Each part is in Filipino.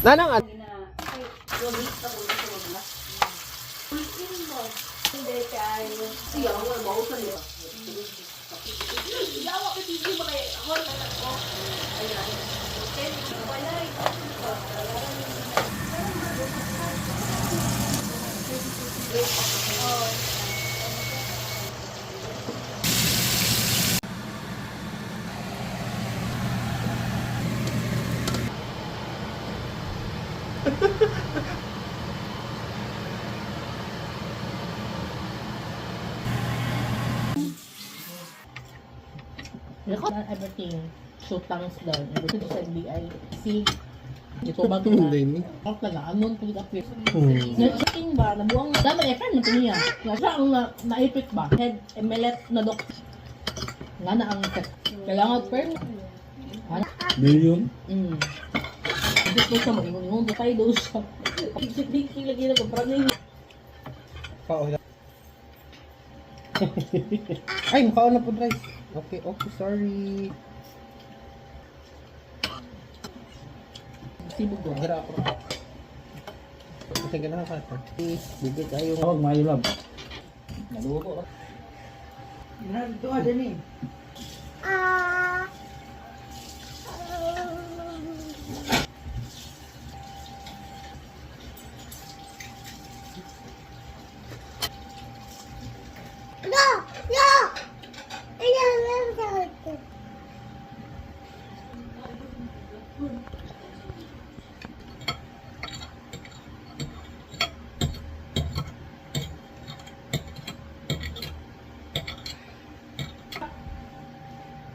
Nanang at Record everything. Shoot tangs down. Everything sa BI. See? Ito ba ito na? Ang taga-anon kung appear. Nag-checking ba? Nabuang na. Dami friend mo ito niya. Siya ang naipit ba? Head emelet na dok. Nga na ang set. Kailangan friend. Million? Hindi ko siya mag-ingon-ingon. Tayo daw siya. Pag-sitting lagi na ito. Parang ay, mukha na po, rice. Okay, sorry. sibog ko. Hira ako. Kasi ganahan ka ito. Bigay tayo. Tawag mayo lab. Naluto. Ito ka din eh.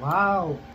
Wow!